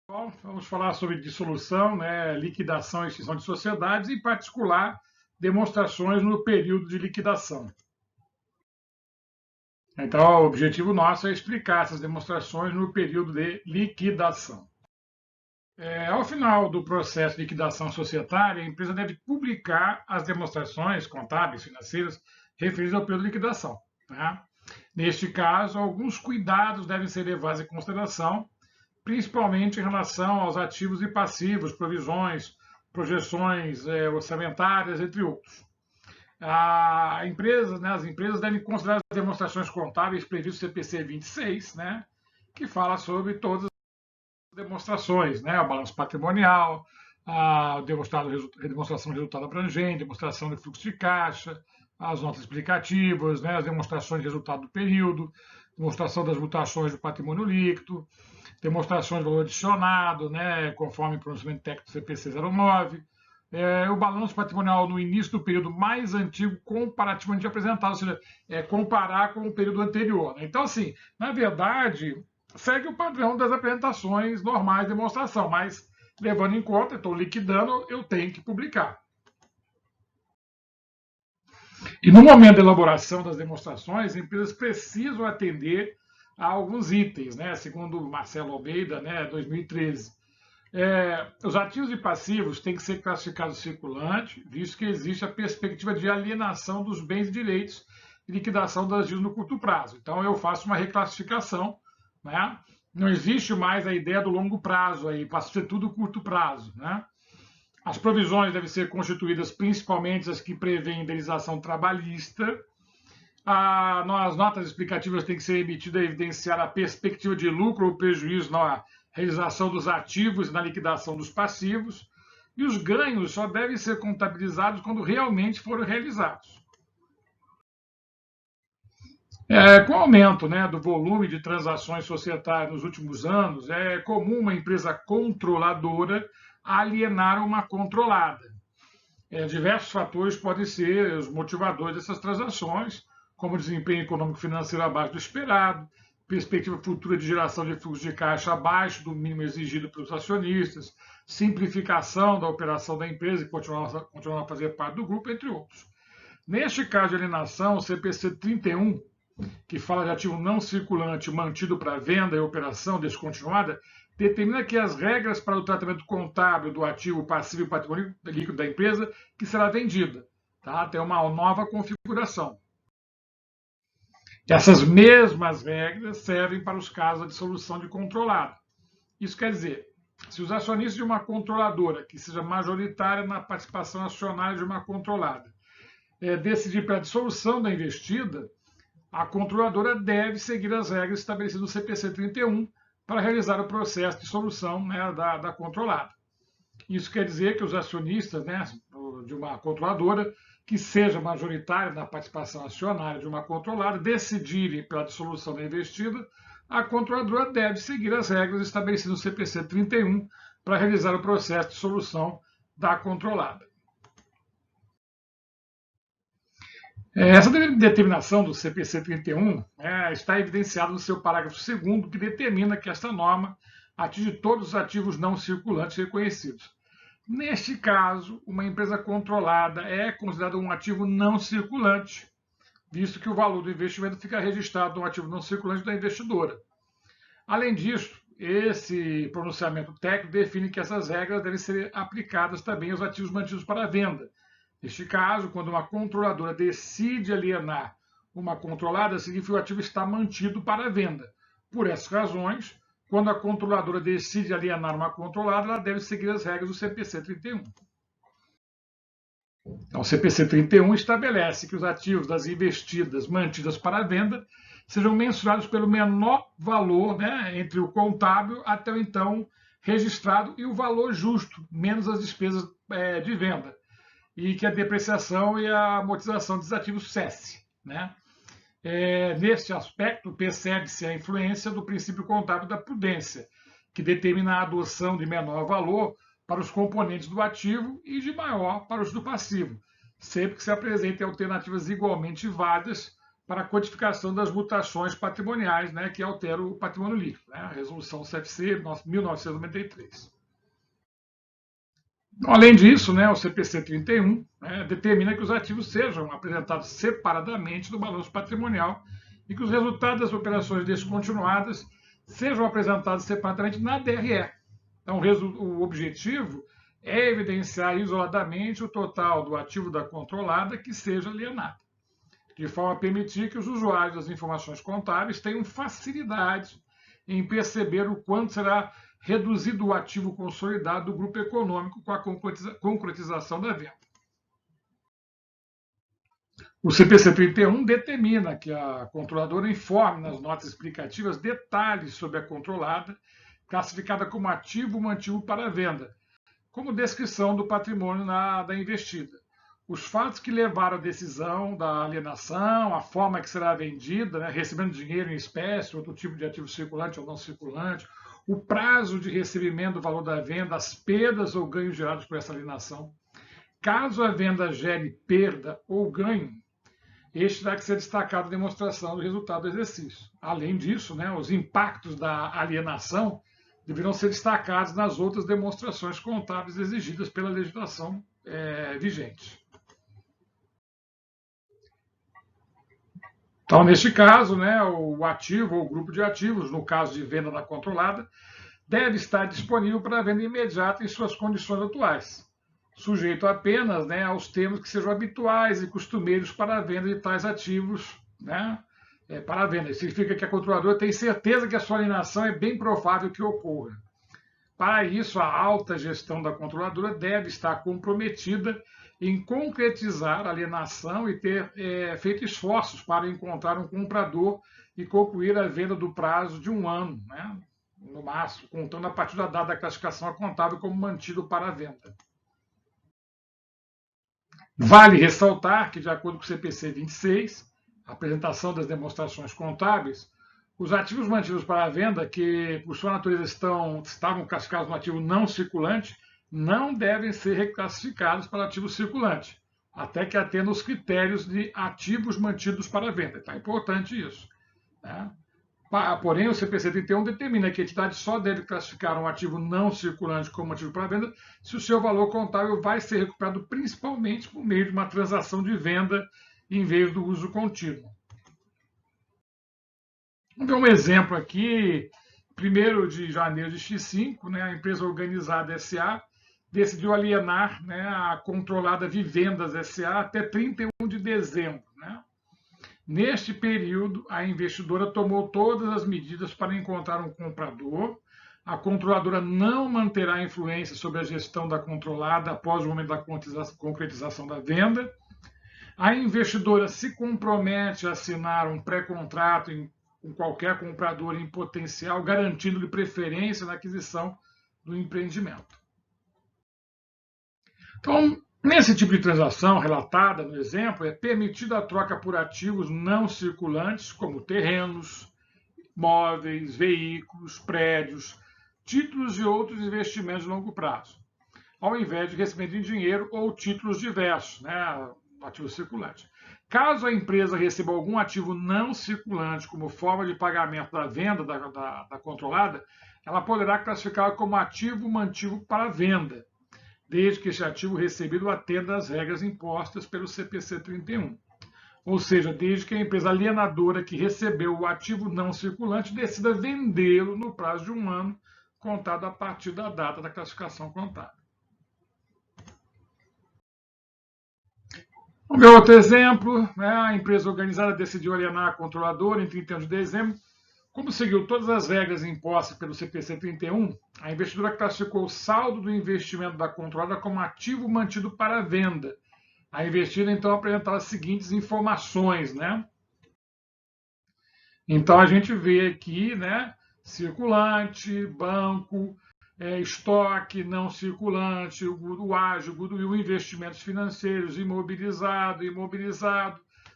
Bom, vamos falar sobre dissolução, né, liquidação e extinção de sociedades, em particular, demonstrações no período de liquidação. Então, o objetivo nosso é explicar essas demonstrações no período de liquidação. Ao final do processo de liquidação societária, a empresa deve publicar as demonstrações contábeis, financeiras, referidas ao período de liquidação. Tá? Neste caso, alguns cuidados devem ser levados em consideração, principalmente em relação aos ativos e passivos, provisões, projeções orçamentárias, entre outros. As empresas devem considerar as demonstrações contábeis previstas no CPC 26, né, que fala sobre todas as demonstrações, né, o balanço patrimonial, a demonstração de resultado abrangente, demonstração de fluxo de caixa, as notas explicativas, né, as demonstrações de resultado do período, demonstração das mutações do patrimônio líquido, demonstrações de valor adicionado, né, conforme o pronunciamento técnico do CPC 09, o balanço patrimonial no início do período mais antigo comparativamente apresentado, ou seja, comparar com o período anterior. Né? Então, assim, na verdade, segue o padrão das apresentações normais de demonstração, mas levando em conta, estou liquidando, eu tenho que publicar. E no momento da elaboração das demonstrações, as empresas precisam atender a alguns itens, né? Segundo Marcelo Almeida, né, 2013. Os ativos e passivos têm que ser classificados circulante, visto que existe a perspectiva de alienação dos bens e direitos e liquidação das dívidas no curto prazo. Então, eu faço uma reclassificação, né? Não existe mais a ideia do longo prazo, aí passa a ser tudo curto prazo, né? As provisões devem ser constituídas principalmente as que prevêem indenização trabalhista. As notas explicativas têm que ser emitidas a evidenciar a perspectiva de lucro ou prejuízo na realização dos ativos e na liquidação dos passivos. E os ganhos só devem ser contabilizados quando realmente foram realizados. Com o aumento, né, do volume de transações societárias nos últimos anos, é comum uma empresa controladora alienar uma controlada. Diversos fatores podem ser os motivadores dessas transações, como desempenho econômico-financeiro abaixo do esperado, perspectiva futura de geração de fluxo de caixa abaixo do mínimo exigido pelos acionistas, simplificação da operação da empresa e continuar a fazer parte do grupo, entre outros. Neste caso de alienação, o CPC 31, que fala de ativo não circulante mantido para venda e operação descontinuada, determina que as regras para o tratamento contábil do ativo passivo e patrimônio líquido da empresa que será vendida. Tá? Tem uma nova configuração. Essas mesmas regras servem para os casos da dissolução de controlado. Isso quer dizer, se os acionistas de uma controladora, que seja majoritária na participação acionária de uma controlada, decidir pela dissolução da investida, a controladora deve seguir as regras estabelecidas no CPC 31 para realizar o processo de dissolução, né, da controlada. Isso quer dizer que os acionistas, né, de uma controladora, que seja majoritária na participação acionária de uma controlada, decidirem pela dissolução da investida, a controladora deve seguir as regras estabelecidas no CPC 31 para realizar o processo de dissolução da controlada. Essa determinação do CPC 31 está evidenciada no seu parágrafo 2º, que determina que esta norma atinge todos os ativos não circulantes reconhecidos. Neste caso, uma empresa controlada é considerada um ativo não circulante, visto que o valor do investimento fica registrado no ativo não circulante da investidora. Além disso, esse pronunciamento técnico define que essas regras devem ser aplicadas também aos ativos mantidos para venda. Neste caso, quando uma controladora decide alienar uma controlada, significa que o ativo está mantido para venda. Por essas razões, quando a controladora decide alienar uma controlada, ela deve seguir as regras do CPC 31. Então, o CPC 31 estabelece que os ativos das investidas mantidas para venda sejam mensurados pelo menor valor, né, entre o contábil até o então registrado e o valor justo, menos as despesas de venda. E que a depreciação e a amortização dos ativos cesse. Né? Neste aspecto, percebe-se a influência do princípio contábil da prudência, que determina a adoção de menor valor para os componentes do ativo e de maior para os do passivo, sempre que se apresentem alternativas igualmente válidas para a codificação das mutações patrimoniais, né, que alteram o patrimônio líquido, né, a Resolução CFC 1993. Além disso, né, o CPC 31 né, determina que os ativos sejam apresentados separadamente no balanço patrimonial e que os resultados das operações descontinuadas sejam apresentados separadamente na DRE. Então, o objetivo é evidenciar isoladamente o total do ativo da controlada que seja alienado, de forma a permitir que os usuários das informações contábeis tenham facilidade em perceber o quanto será reduzido o ativo consolidado do grupo econômico com a concretização da venda. O CPC 31 determina que a controladora informe nas notas explicativas detalhes sobre a controlada, classificada como ativo mantido para venda, como descrição do patrimônio da investida. Os fatos que levaram à decisão da alienação, a forma que será vendida, né, recebendo dinheiro em espécie, outro tipo de ativo circulante ou não circulante, o prazo de recebimento do valor da venda, as perdas ou ganhos gerados por essa alienação. Caso a venda gere perda ou ganho, este terá que ser destacado na demonstração do resultado do exercício. Além disso, né, os impactos da alienação deverão ser destacados nas outras demonstrações contábeis exigidas pela legislação vigente. Então, neste caso, né, o ativo ou grupo de ativos, no caso de venda da controlada, deve estar disponível para venda imediata em suas condições atuais, sujeito apenas, né, aos termos que sejam habituais e costumeiros para a venda de tais ativos, né, para a venda. Isso significa que a controladora tem certeza que a sua alienação é bem provável que ocorra. Para isso, a alta gestão da controladora deve estar comprometida em concretizar a alienação e ter feito esforços para encontrar um comprador e concluir a venda do prazo de 1 ano, né, no máximo, contando a partir da data da classificação contábil como mantido para a venda. Vale ressaltar que, de acordo com o CPC 26, a apresentação das demonstrações contábeis, os ativos mantidos para a venda, que por sua natureza estavam classificados no ativo não circulante, não devem ser reclassificados para ativo circulante, até que atenda os critérios de ativos mantidos para a venda. Então é importante isso, né? Porém, o CPC 31 determina que a entidade só deve classificar um ativo não circulante como ativo para venda se o seu valor contábil vai ser recuperado principalmente por meio de uma transação de venda em vez do uso contínuo. Vamos ver um exemplo aqui. 1º de janeiro de X5, né, a empresa Organizada SA decidiu alienar, né, a controlada Vivendas SA até 31 de dezembro. Né? Neste período, a investidora tomou todas as medidas para encontrar um comprador. A controladora não manterá influência sobre a gestão da controlada após o momento da concretização da venda. A investidora se compromete a assinar um pré-contrato com qualquer comprador em potencial, garantindo-lhe preferência na aquisição do empreendimento. Então, nesse tipo de transação relatada no exemplo, é permitida a troca por ativos não circulantes, como terrenos, móveis, veículos, prédios, títulos e outros investimentos de longo prazo, ao invés de recebimento em dinheiro ou títulos diversos, né, ativo circulante. Caso a empresa receba algum ativo não circulante como forma de pagamento da venda da controlada, ela poderá classificar como ativo mantido para venda, desde que esse ativo recebido atenda às regras impostas pelo CPC 31. Ou seja, desde que a empresa alienadora que recebeu o ativo não circulante decida vendê-lo no prazo de 1 ano, contado a partir da data da classificação contábil. O meu outro exemplo, né, a empresa organizada decidiu alienar a controladora em 31 de dezembro. Como seguiu todas as regras impostas pelo CPC 31, a investidora classificou o saldo do investimento da controlada como ativo mantido para venda. A investidora, então, apresentou as seguintes informações, né? Então, a gente vê aqui, né, circulante, banco, estoque não circulante, o ágio, goodwill, investimentos financeiros, imobilizado,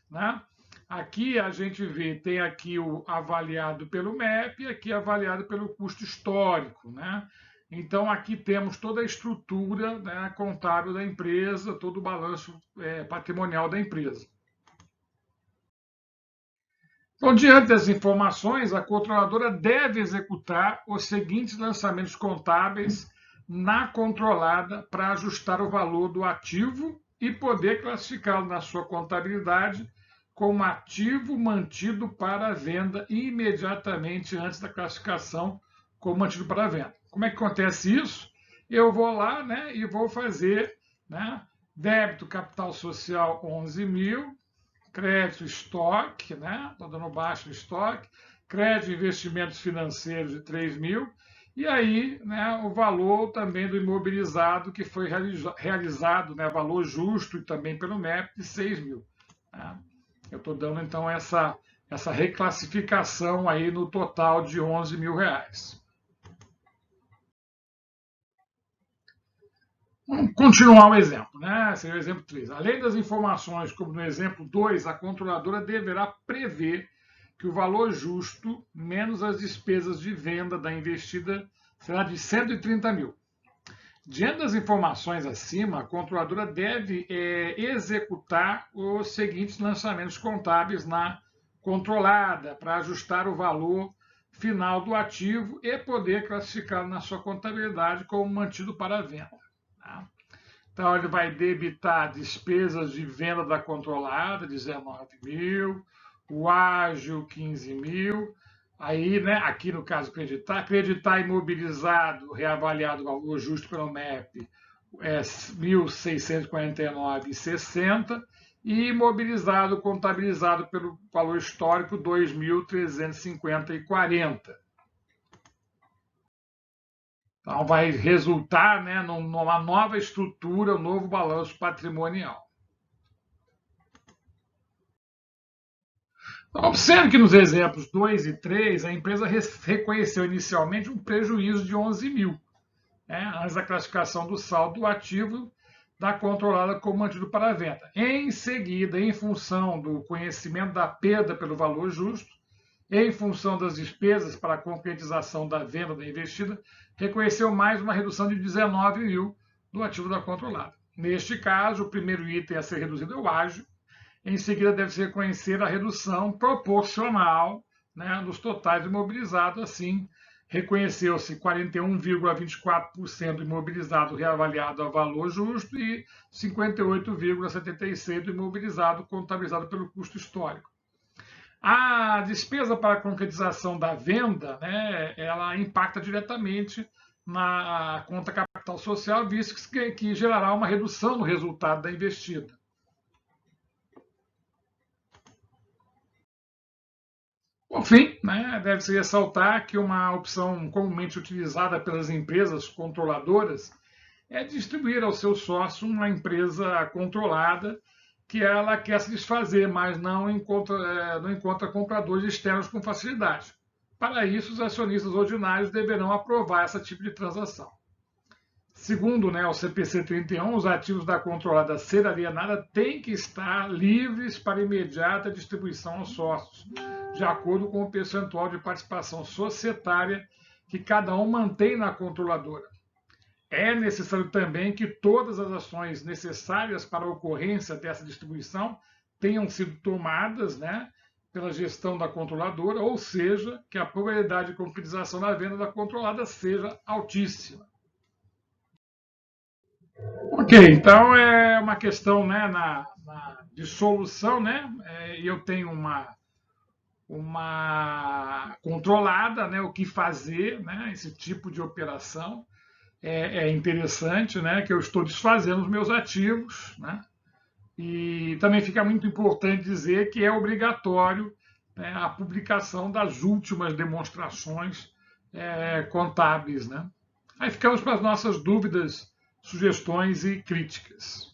né? Aqui a gente vê, tem aqui o avaliado pelo MEP e aqui avaliado pelo custo histórico, né? Então aqui temos toda a estrutura, né, contábil da empresa, todo o balanço patrimonial da empresa. Então, diante das informações, a controladora deve executar os seguintes lançamentos contábeis na controlada para ajustar o valor do ativo e poder classificá-lo na sua contabilidade como ativo mantido para venda imediatamente antes da classificação como mantido para venda. Como é que acontece isso? Eu vou lá, né, e vou fazer, né, débito capital social 11 mil, crédito estoque, né? Estou dando baixo no estoque, crédito investimentos financeiros de 3 mil, e aí, né, o valor também do imobilizado que foi realizado, né, valor justo e também pelo MEP de 6 mil. Né? Eu estou dando então essa reclassificação aí no total de 11 mil reais. Vamos continuar o exemplo, né? Seria o exemplo 3. Além das informações, como no exemplo 2, a controladora deverá prever que o valor justo menos as despesas de venda da investida será de 130 mil. Diante das informações acima, a controladora deve executar os seguintes lançamentos contábeis na controlada para ajustar o valor final do ativo e poder classificá-lo na sua contabilidade como mantido para venda. Tá? Então, ele vai debitar despesas de venda da controlada, 19 mil, o ágil, 15 mil. Aí, né, aqui no caso, acreditar imobilizado, reavaliado o valor justo pelo MEP, é 1.649,60, e imobilizado, contabilizado pelo valor histórico, 2.350,40. Então, vai resultar, né, numa nova estrutura, um novo balanço patrimonial. Então, observe que nos exemplos 2 e 3, a empresa reconheceu inicialmente um prejuízo de 11 mil, né, antes da classificação do saldo ativo da controlada como mantido para a venda. Em seguida, em função do conhecimento da perda pelo valor justo, em função das despesas para a concretização da venda da investida, reconheceu mais uma redução de 19 mil do ativo da controlada. Neste caso, o primeiro item a ser reduzido é o ágio. Em seguida, deve-se reconhecer a redução proporcional, né, dos totais imobilizados. Assim, reconheceu-se 41,24% do imobilizado reavaliado a valor justo e 58,76% do imobilizado contabilizado pelo custo histórico. A despesa para a concretização da venda, né, ela impacta diretamente na conta capital social, visto que gerará uma redução no resultado da investida. Por fim, né, deve-se ressaltar que uma opção comumente utilizada pelas empresas controladoras é distribuir ao seu sócio uma empresa controlada que ela quer se desfazer, mas não encontra compradores externos com facilidade. Para isso, os acionistas ordinários deverão aprovar esse tipo de transação. Segundo, né, o CPC 31, os ativos da controlada ser alienada têm que estar livres para imediata distribuição aos sócios, de acordo com o percentual de participação societária que cada um mantém na controladora. É necessário também que todas as ações necessárias para a ocorrência dessa distribuição tenham sido tomadas, né, pela gestão da controladora, ou seja, que a probabilidade de concretização da venda da controlada seja altíssima. Ok, então é uma questão, né, de solução, né? Eu tenho uma controlada, né, o que fazer, né, esse tipo de operação. É interessante, né, que eu estou desfazendo os meus ativos, né, e também fica muito importante dizer que é obrigatório, né, a publicação das últimas demonstrações contábeis, né. Aí ficamos para as nossas dúvidas, sugestões e críticas.